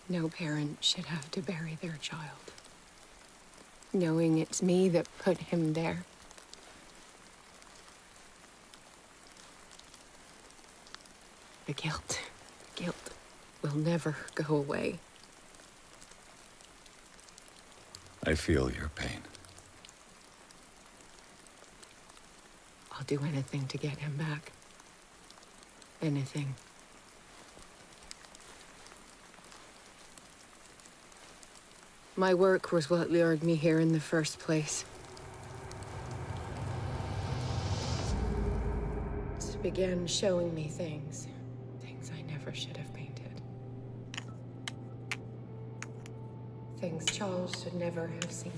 No parent should have to bury their child, knowing it's me that put him there. The guilt will never go away. I feel your pain. I'll do anything to get him back. Anything. My work was what lured me here in the first place. It began showing me things I never should have painted. Things Charles should never have seen.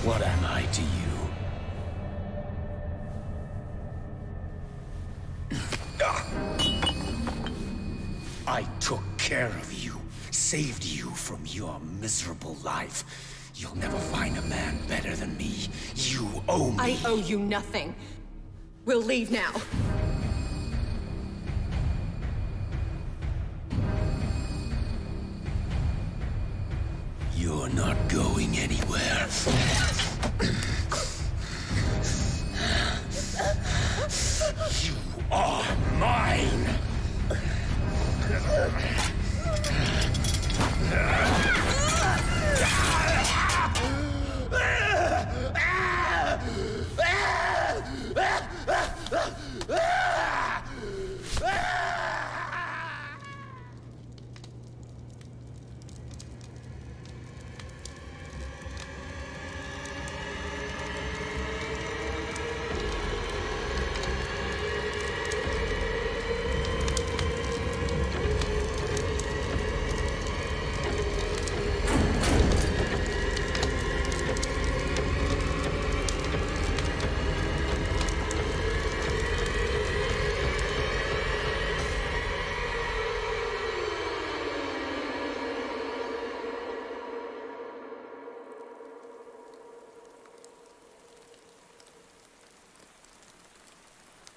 What am I to you? I took care of you, saved you from your miserable life. You'll never find a man better than me. You owe me. I owe you nothing. We'll leave now. You're not going anywhere. You are mine!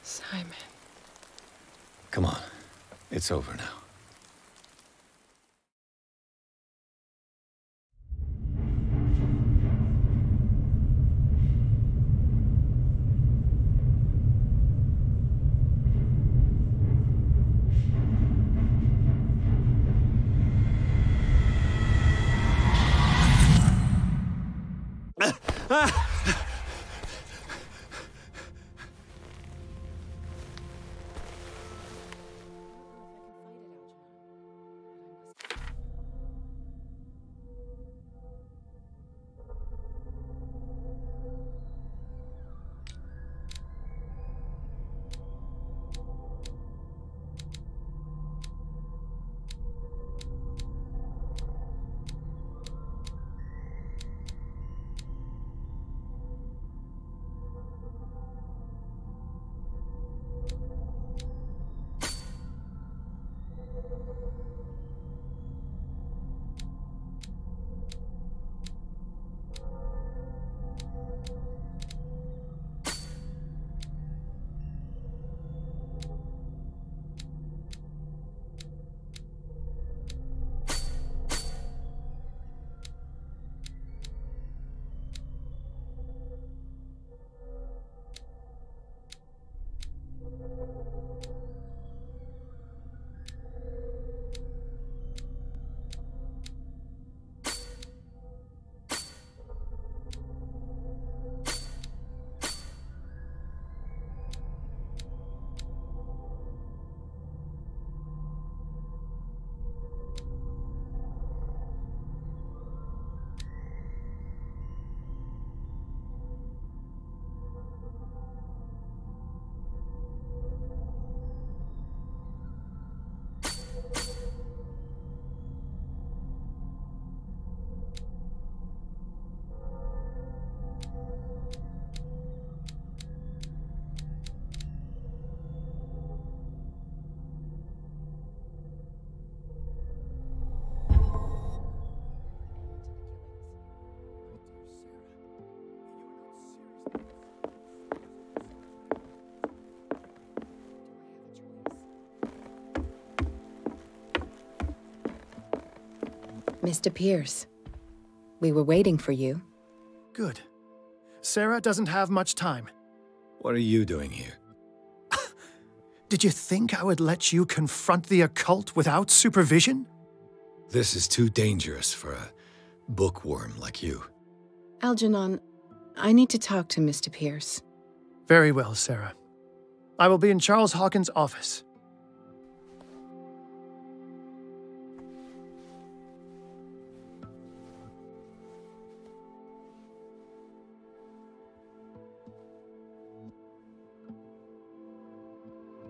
Simon. Come on. It's over now. Mr. Pierce, we were waiting for you. Good. Sara doesn't have much time. What are you doing here? Did you think I would let you confront the occult without supervision? This is too dangerous for a bookworm like you. Algernon, I need to talk to Mr. Pierce. Very well, Sara. I will be in Charles Hawkins' office.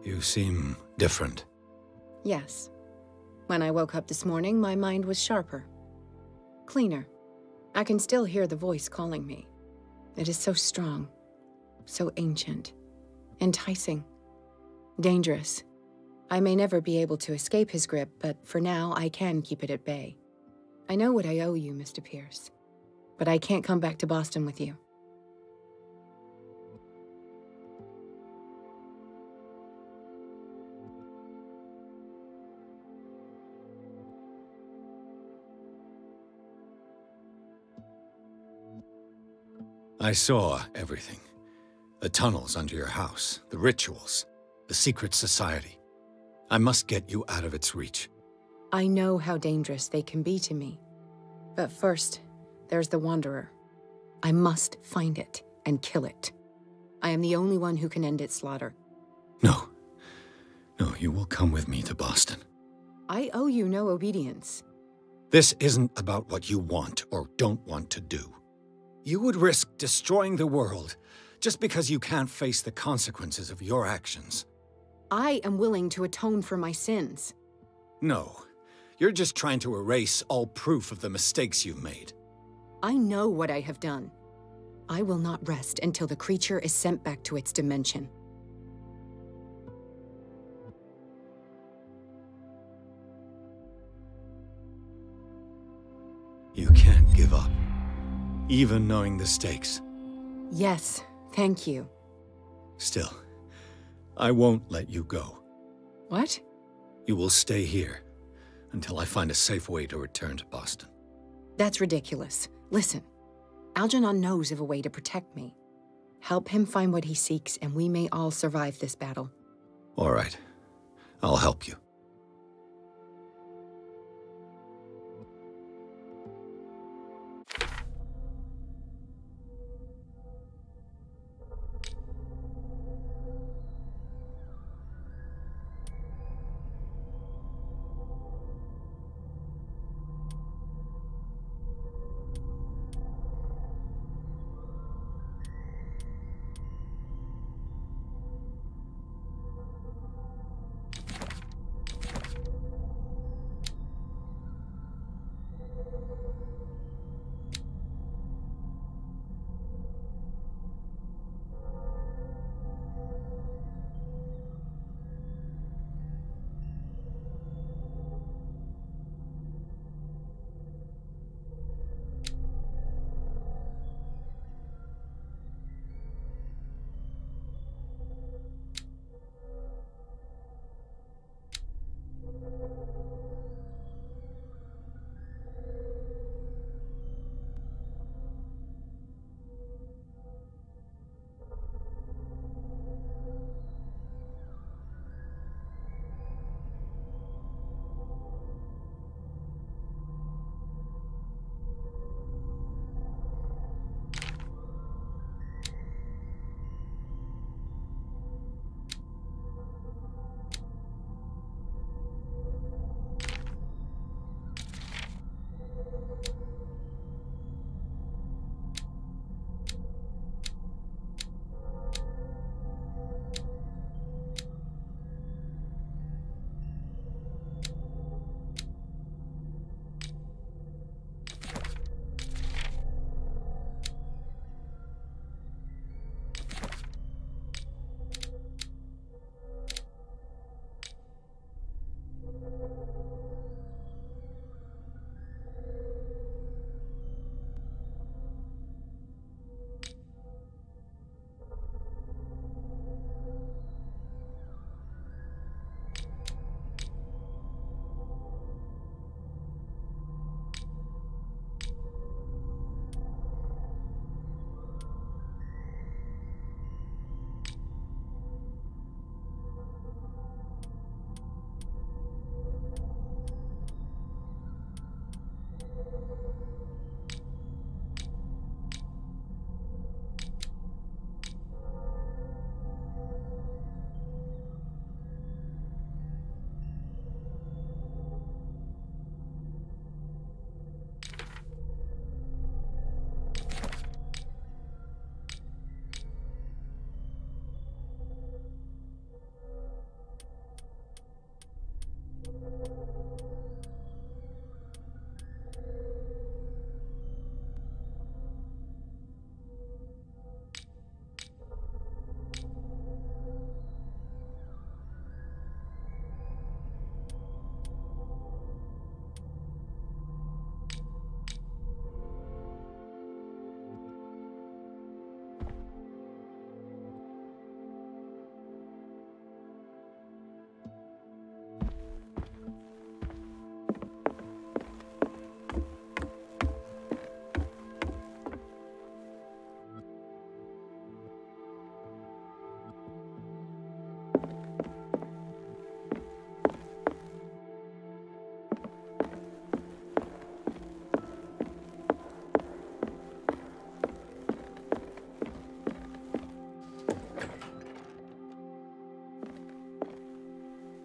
You seem different. Yes. When I woke up this morning, my mind was sharper. Cleaner. I can still hear the voice calling me. It is so strong, so ancient, enticing, dangerous. I may never be able to escape his grip, but for now, I can keep it at bay. I know what I owe you, Mr. Pierce, but I can't come back to Boston with you. I saw everything. The tunnels under your house, the rituals, the secret society. I must get you out of its reach. I know how dangerous they can be to me. But first, there's the Wanderer. I must find it and kill it. I am the only one who can end its slaughter. No. No, you will come with me to Boston. I owe you no obedience. This isn't about what you want or don't want to do. You would risk destroying the world just because you can't face the consequences of your actions. I am willing to atone for my sins. No, you're just trying to erase all proof of the mistakes you made. I know what I have done. I will not rest until the creature is sent back to its dimension. You can't give up, even knowing the stakes. Yes, thank you. Still, I won't let you go. What? You will stay here until I find a safe way to return to Boston. That's ridiculous. Listen, Algernon knows of a way to protect me. Help him find what he seeks, and we may all survive this battle. All right. I'll help you.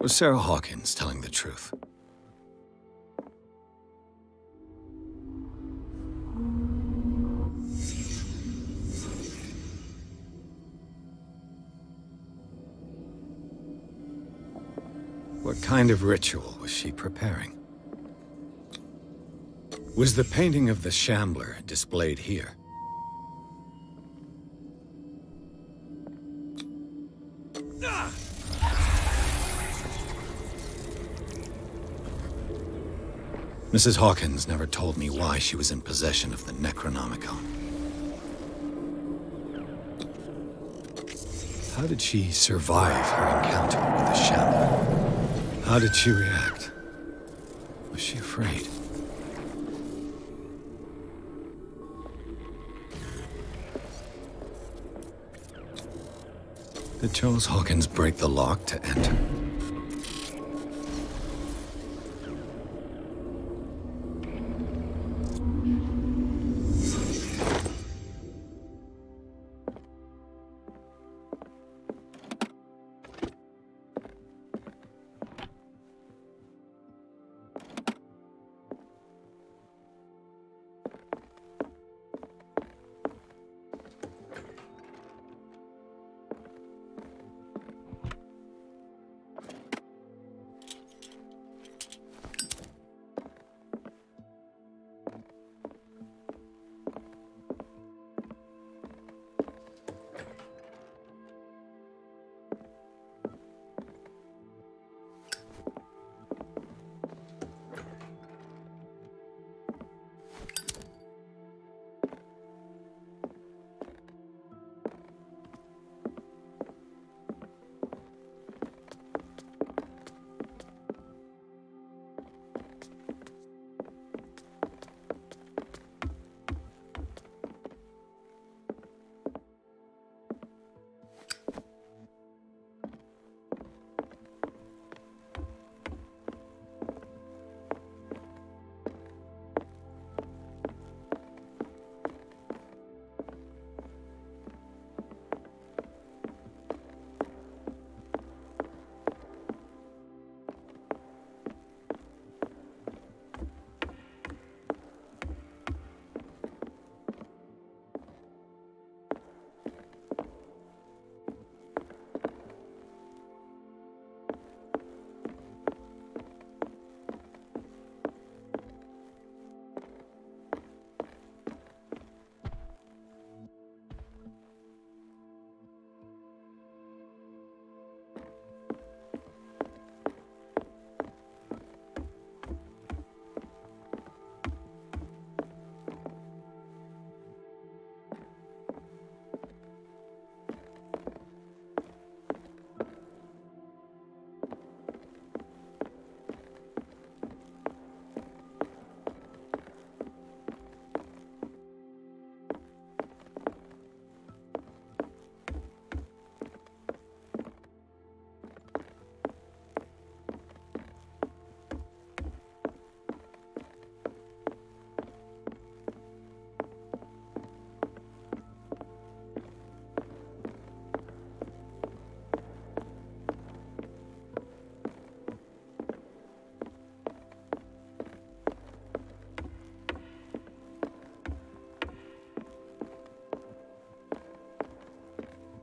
Was Sarah Hawkins telling the truth? What kind of ritual was she preparing? Was the painting of the Shambler displayed here? Mrs. Hawkins never told me why she was in possession of the Necronomicon. How did she survive her encounter with the Shambler? How did she react? Was she afraid? Did Charles Hawkins break the lock to enter?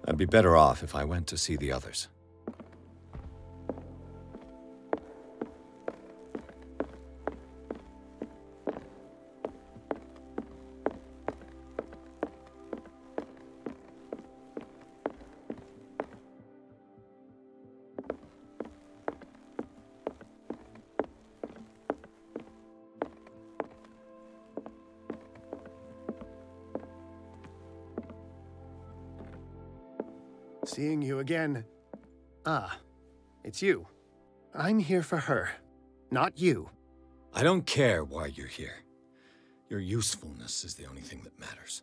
I'd be better off if I went to see the others. Seeing you again. Ah, it's you. I'm here for her, not you. I don't care why you're here. Your usefulness is the only thing that matters.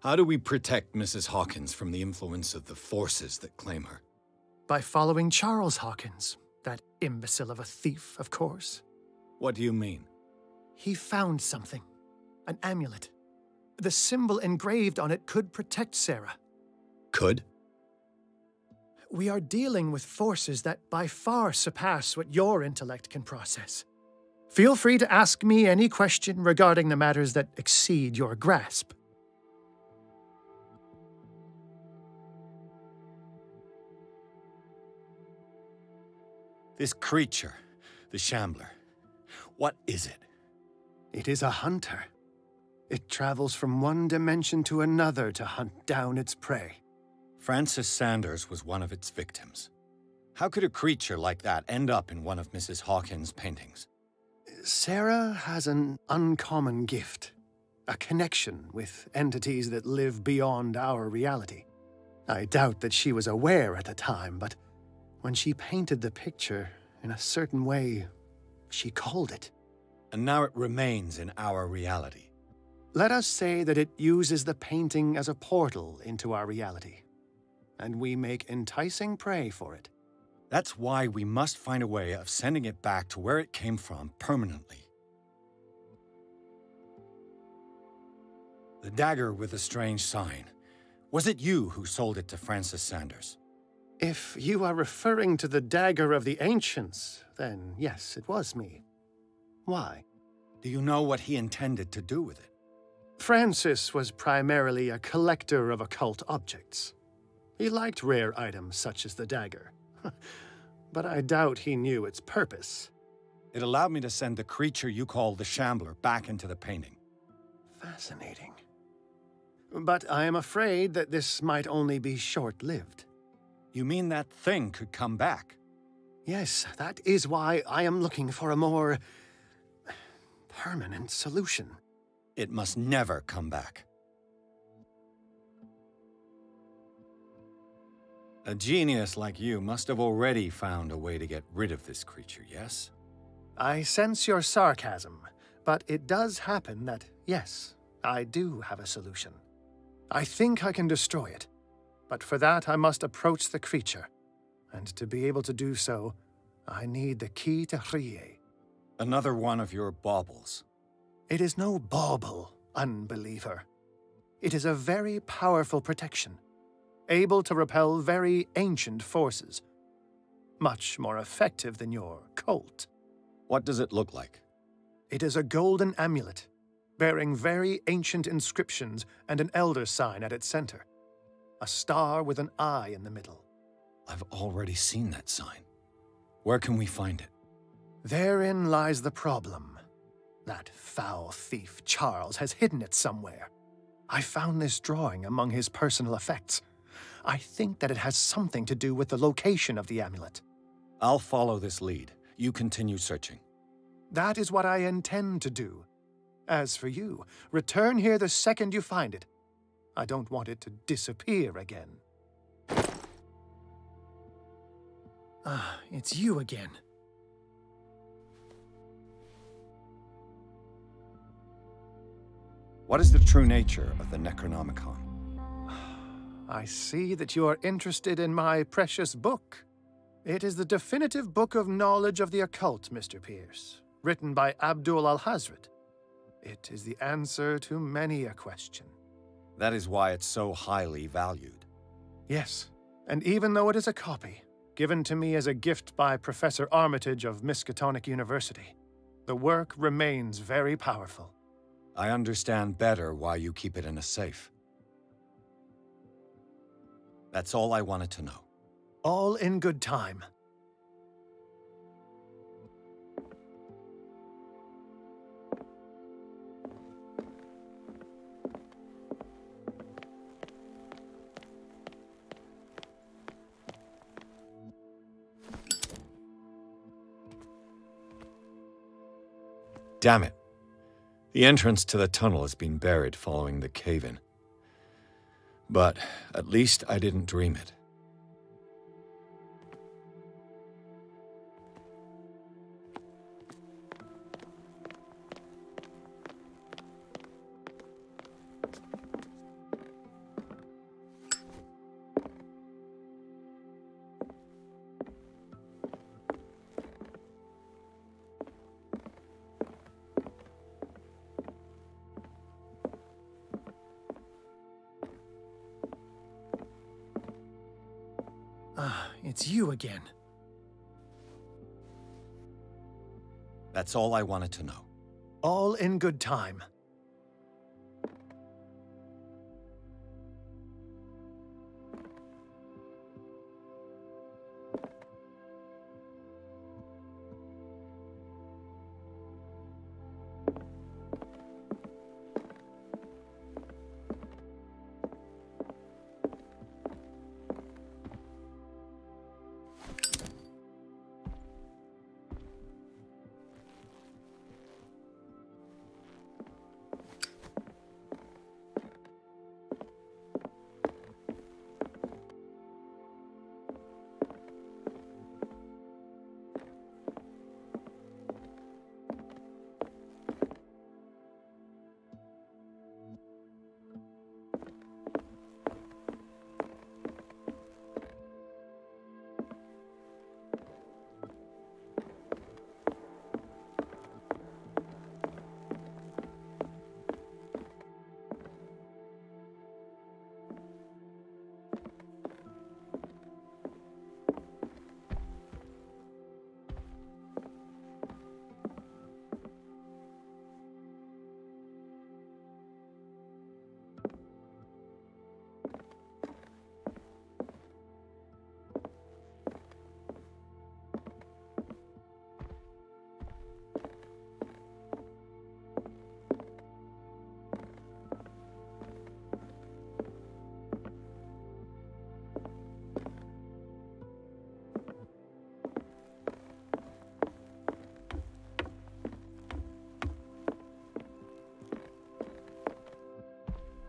How do we protect Mrs. Hawkins from the influence of the forces that claim her? By following Charles Hawkins, that imbecile of a thief, of course. What do you mean? He found something. An amulet. The symbol engraved on it could protect Sarah. Could? We are dealing with forces that by far surpass what your intellect can process. Feel free to ask me any question regarding the matters that exceed your grasp. This creature, the Shambler, what is it? It is a hunter. It travels from one dimension to another to hunt down its prey. Francis Sanders was one of its victims. How could a creature like that end up in one of Mrs. Hawkins' paintings? Sara has an uncommon gift. A connection with entities that live beyond our reality. I doubt that she was aware at the time, but when she painted the picture in a certain way, she called it. And now it remains in our reality. Let us say that it uses the painting as a portal into our reality, and we make enticing prey for it. That's why we must find a way of sending it back to where it came from permanently. The dagger with the strange sign. Was it you who sold it to Francis Sanders? If you are referring to the dagger of the ancients, then yes, it was me. Why? Do you know what he intended to do with it? Francis was primarily a collector of occult objects. He liked rare items such as the dagger. But I doubt he knew its purpose. It allowed me to send the creature you call the Shambler back into the painting. Fascinating. But I am afraid that this might only be short-lived. You mean that thing could come back? Yes, that is why I am looking for a more permanent solution. It must never come back. A genius like you must have already found a way to get rid of this creature, yes? I sense your sarcasm, but it does happen that, yes, I do have a solution. I think I can destroy it, but for that I must approach the creature, and to be able to do so, I need the key to Rie. Another one of your baubles. It is no bauble, unbeliever. It is a very powerful protection, able to repel very ancient forces. Much more effective than your cult. What does it look like? It is a golden amulet, bearing very ancient inscriptions and an elder sign at its center. A star with an eye in the middle. I've already seen that sign. Where can we find it? Therein lies the problem. That foul thief Charles has hidden it somewhere. I found this drawing among his personal effects. I think that it has something to do with the location of the amulet. I'll follow this lead. You continue searching. That is what I intend to do. As for you, return here the second you find it. I don't want it to disappear again. Ah, it's you again. What is the true nature of the Necronomicon? I see that you are interested in my precious book. It is the definitive book of knowledge of the occult, Mr. Pierce, written by Abdul al-Hazred. It is the answer to many a question. That is why it's so highly valued. Yes, and even though it is a copy, given to me as a gift by Professor Armitage of Miskatonic University, the work remains very powerful. I understand better why you keep it in a safe. That's all I wanted to know. All in good time. Damn it. The entrance to the tunnel has been buried following the cave-in. But at least I didn't dream it. It's you again. That's all I wanted to know. All in good time.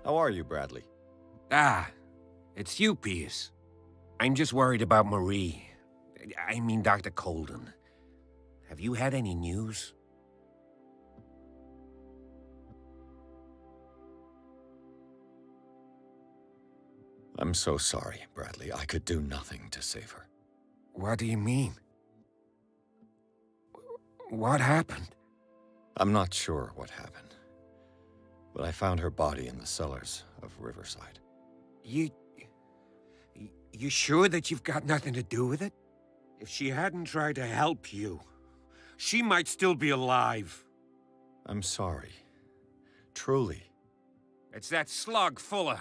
How are you, Bradley? Ah, it's you, Pierce. I'm just worried about Marie. I mean, Dr. Colden. Have you had any news? I'm so sorry, Bradley. I could do nothing to save her. What do you mean? What happened? I'm not sure what happened, but I found her body in the cellars of Riverside. You sure that you've got nothing to do with it? If she hadn't tried to help you, she might still be alive. I'm sorry. Truly. It's that slug, Fuller.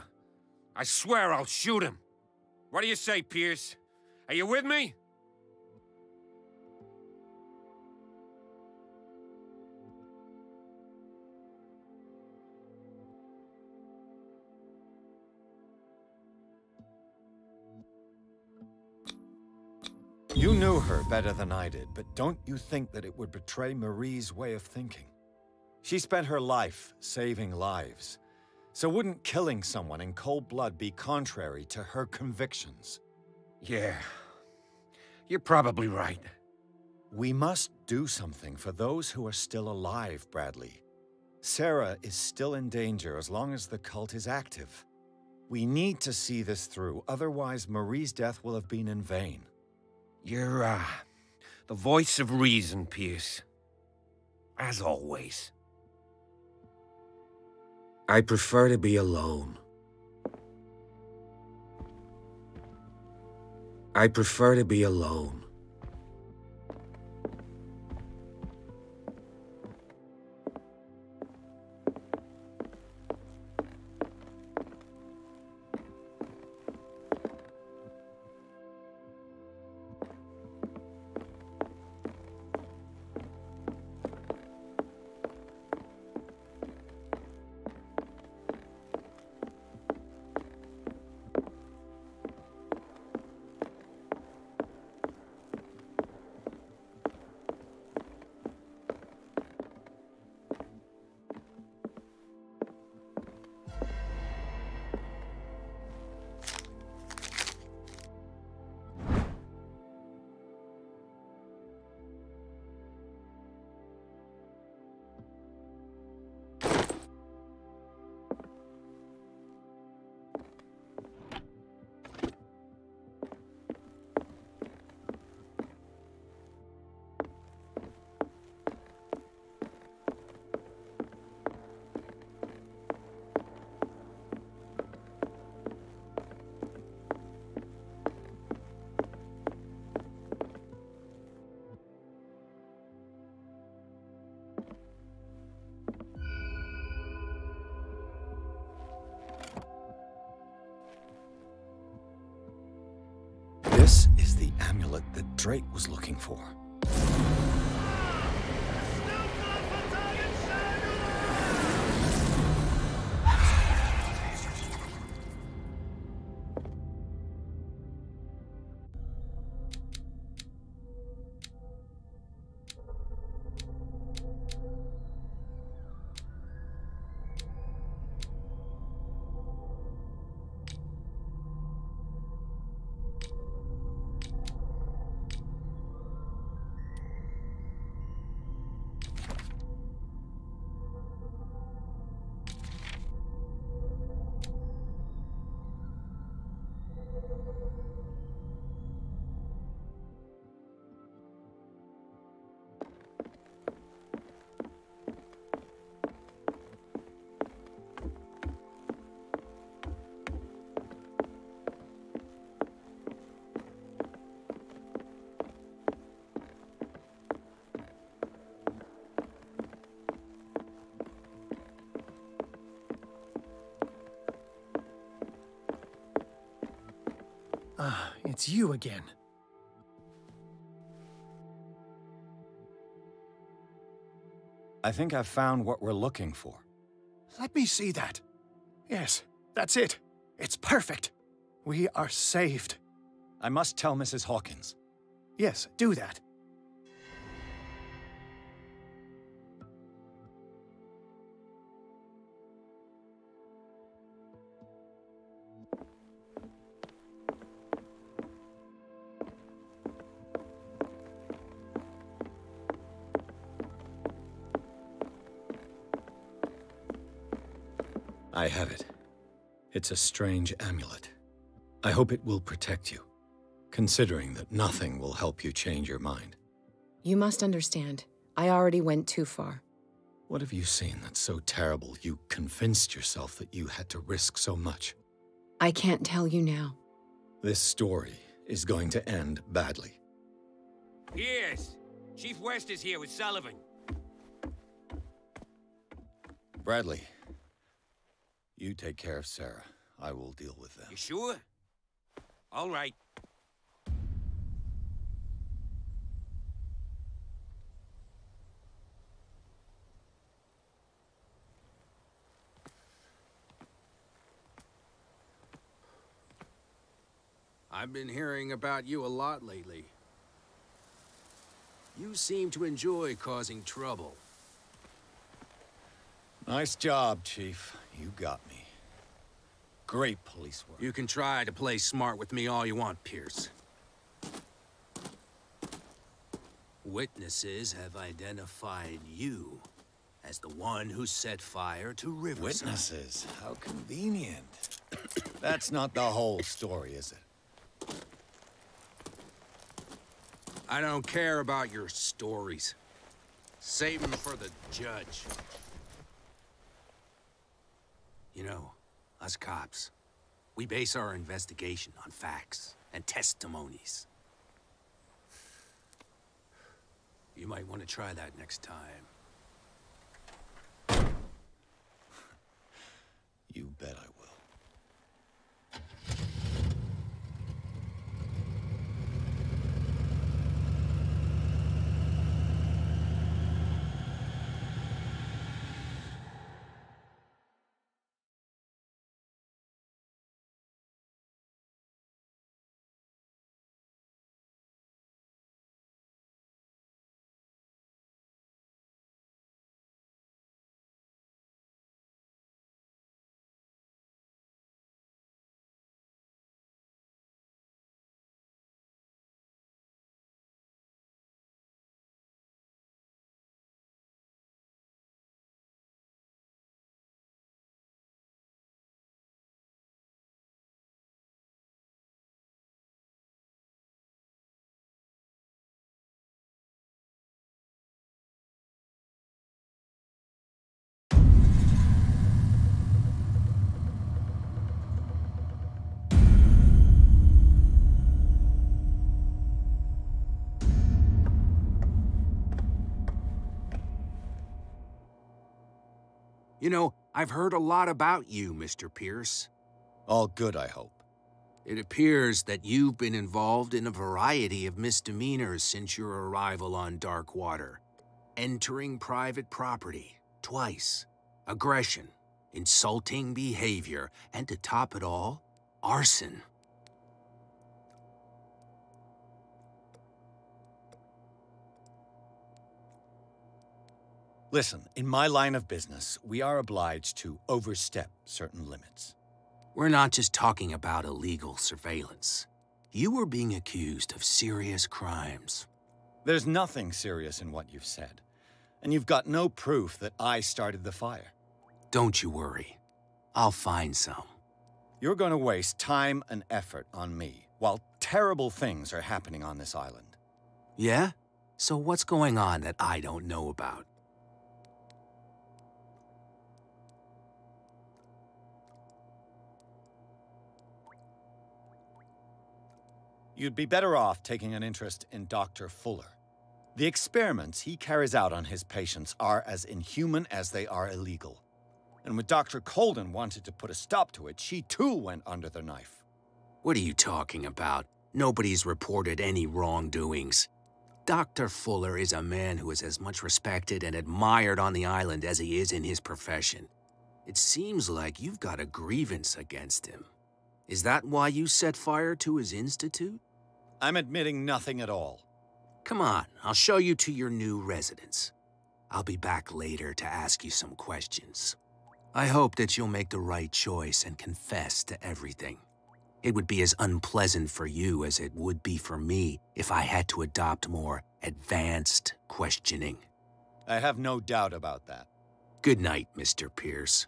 I swear I'll shoot him. What do you say, Pierce? Are you with me? You knew her better than I did, but don't you think that it would betray Marie's way of thinking? She spent her life saving lives. So wouldn't killing someone in cold blood be contrary to her convictions? Yeah. You're probably right. We must do something for those who are still alive, Bradley. Sara is still in danger as long as the cult is active. We need to see this through, otherwise Marie's death will have been in vain. You're, the voice of reason, Pierce. As always. I prefer to be alone. I prefer to be alone. This is the amulet that Drake was looking for. Ah, it's you again. I think I've found what we're looking for. Let me see that. Yes, that's it. It's perfect. We are saved. I must tell Mrs. Hawkins. Yes, do that. I have it. It's a strange amulet. I hope it will protect you, considering that nothing will help you change your mind. You must understand, I already went too far. What have you seen that's so terrible you convinced yourself that you had to risk so much? I can't tell you now. This story is going to end badly. Yes! Chief West is here with Sullivan. Bradley, you take care of Sarah. I will deal with them. You sure? All right. I've been hearing about you a lot lately. You seem to enjoy causing trouble. Nice job, Chief. You got me. Great police work. You can try to play smart with me all you want, Pierce. Witnesses have identified you as the one who set fire to Riverside. Witnesses? How convenient. That's not the whole story, is it? I don't care about your stories. Save them for the judge. You know, us cops, we base our investigation on facts and testimonies. You might want to try that next time. You bet I will. You know, I've heard a lot about you, Mr. Pierce. All good, I hope. It appears that you've been involved in a variety of misdemeanors since your arrival on Darkwater. Entering private property, twice. Aggression, insulting behavior, and to top it all, arson. Listen, in my line of business, we are obliged to overstep certain limits. We're not just talking about illegal surveillance. You were being accused of serious crimes. There's nothing serious in what you've said, and you've got no proof that I started the fire. Don't you worry. I'll find some. You're going to waste time and effort on me, while terrible things are happening on this island. Yeah? So what's going on that I don't know about? You'd be better off taking an interest in Dr. Fuller. The experiments he carries out on his patients are as inhuman as they are illegal. And when Dr. Colden wanted to put a stop to it, she too went under the knife. What are you talking about? Nobody's reported any wrongdoings. Dr. Fuller is a man who is as much respected and admired on the island as he is in his profession. It seems like you've got a grievance against him. Is that why you set fire to his institute? I'm admitting nothing at all. Come on, I'll show you to your new residence. I'll be back later to ask you some questions. I hope that you'll make the right choice and confess to everything. It would be as unpleasant for you as it would be for me if I had to adopt more advanced questioning. I have no doubt about that. Good night, Mr. Pierce.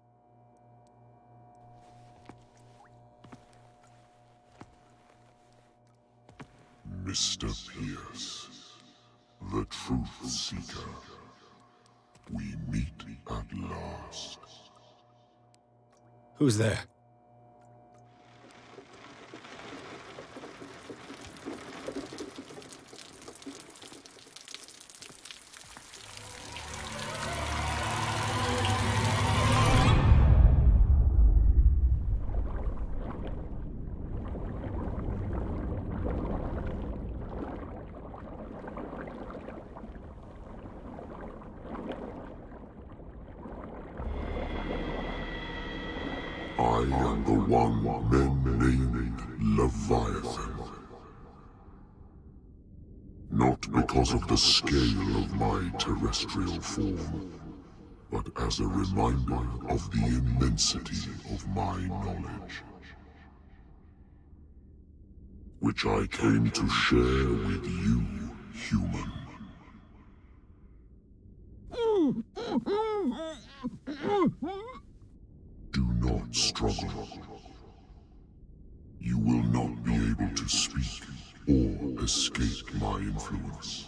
Mr. Pierce, the Truth Seeker. We meet at last. Who's there? I am the one men named Leviathan. Not because of the scale of my terrestrial form, but as a reminder of the immensity of my knowledge, which I came to share with you, human. Do not struggle. You will not be able to speak or escape my influence.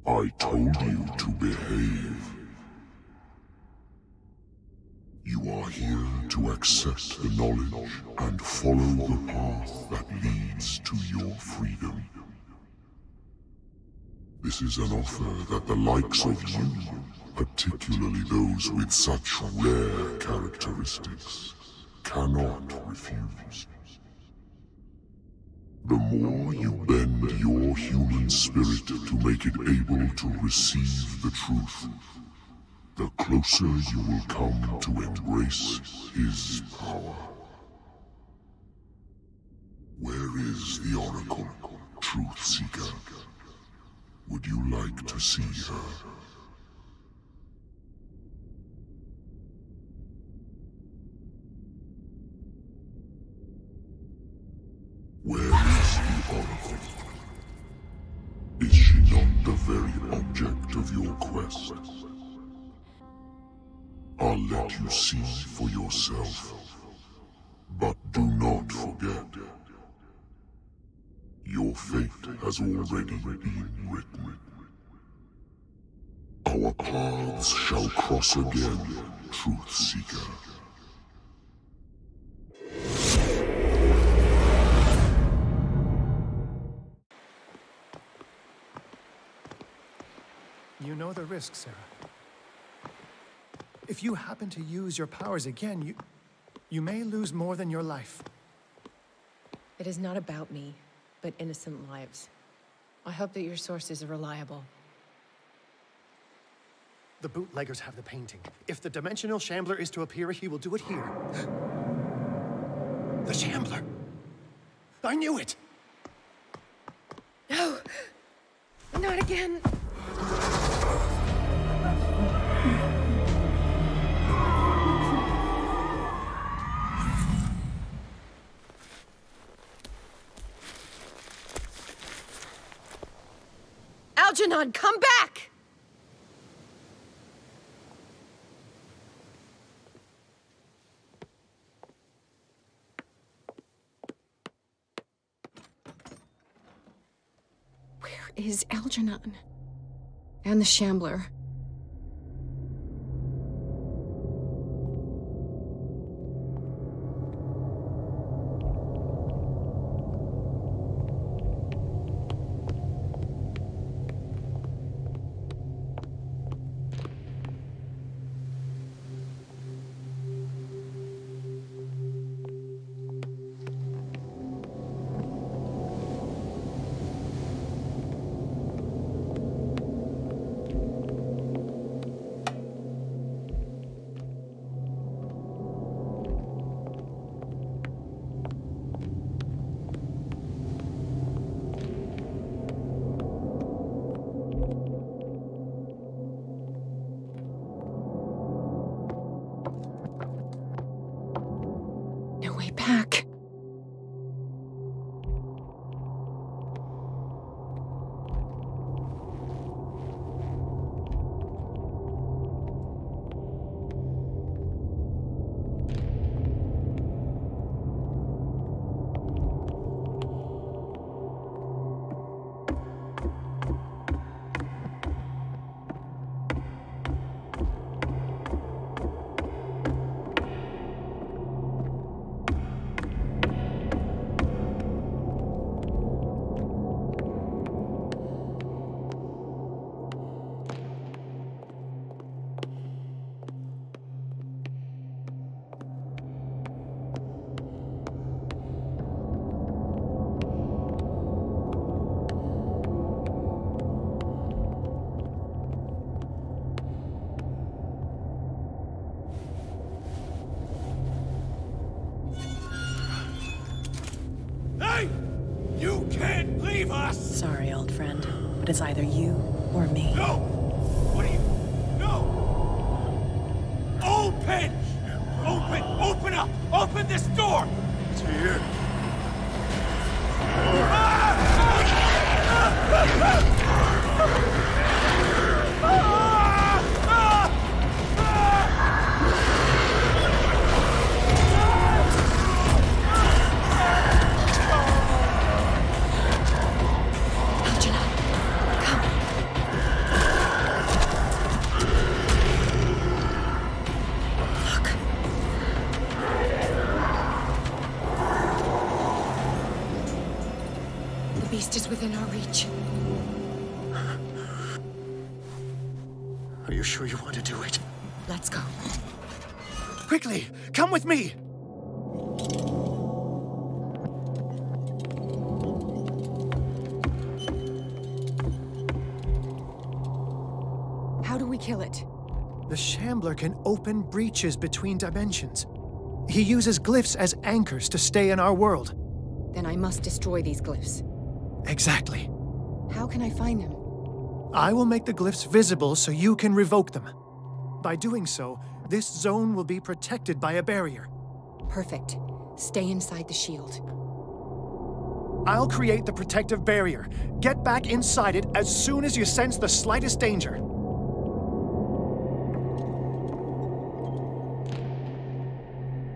I told you to behave. You are here to accept the knowledge and follow the path that leads to your freedom. This is an offer that the likes of you, particularly those with such rare characteristics, cannot refuse. The more you bend your human spirit to make it able to receive the truth, the closer you will come to embrace his power. Where is the Oracle, Truth Seeker? Would you like to see her? Where is the Oracle? Is she not the very object of your quest? I'll let you see for yourself. But do not forget, your fate has already been written. Our paths shall cross again, Truth Seeker. know the risk, Sara. If you happen to use your powers again, you may lose more than your life. It is not about me, but innocent lives. I hope that your sources are reliable. The bootleggers have the painting. If the Dimensional Shambler is to appear, he will do it here. The Shambler! I knew it! No! Not again! Algernon, come back! Where is Algernon? And the Shambler? Back. You can't leave us! Sorry, old friend, but it's either you or me. No! What are you... No! Open! Open! Open up! Open this door! It's here. The beast is within our reach. Are you sure you want to do it? Let's go. Quickly, come with me! How do we kill it? The Shambler can open breaches between dimensions. He uses glyphs as anchors to stay in our world. Then I must destroy these glyphs. Exactly. How can I find them? I will make the glyphs visible so you can revoke them. By doing so, this zone will be protected by a barrier. Perfect. Stay inside the shield. I'll create the protective barrier. Get back inside it as soon as you sense the slightest danger.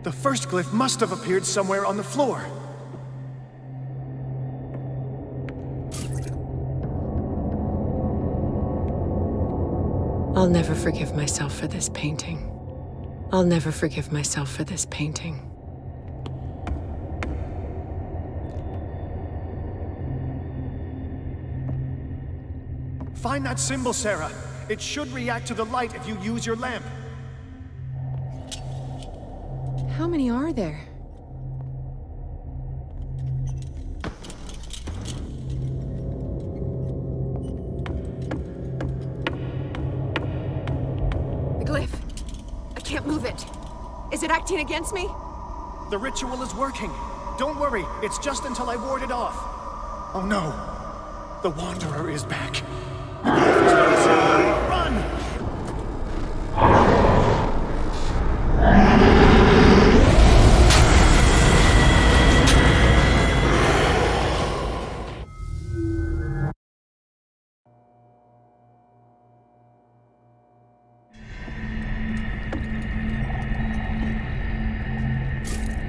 The first glyph must have appeared somewhere on the floor. I'll never forgive myself for this painting. I'll never forgive myself for this painting. Find that symbol, Sara. It should react to the light if you use your lamp. How many are there? The glyph. I can't move it. Is it acting against me? The ritual is working. Don't worry, it's just until I ward it off. Oh no. The Wanderer is back. The glyph is ready, Sara. Run!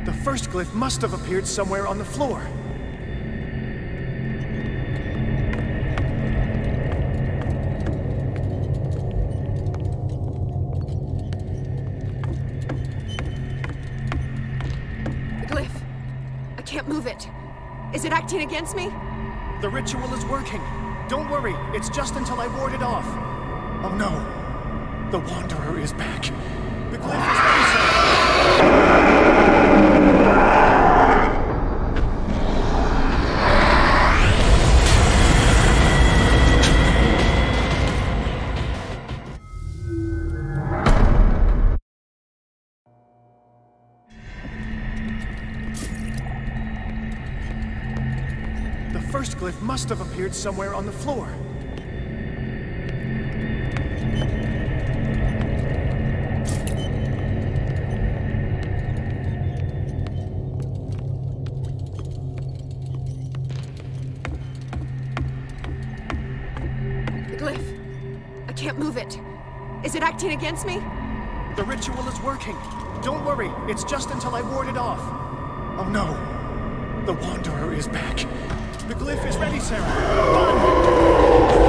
The first glyph must have appeared somewhere on the floor. The glyph. I can't move it. Is it acting against me? The ritual is working. Don't worry, it's just until I ward it off. Oh no. The Wanderer is back. The glyph is ready, Sara. The first glyph must have appeared somewhere on the floor. The glyph. I can't move it. Is it acting against me? The ritual is working. Don't worry, it's just until I ward it off. Oh no. The Wanderer is back. The glyph is ready, Sara. Run!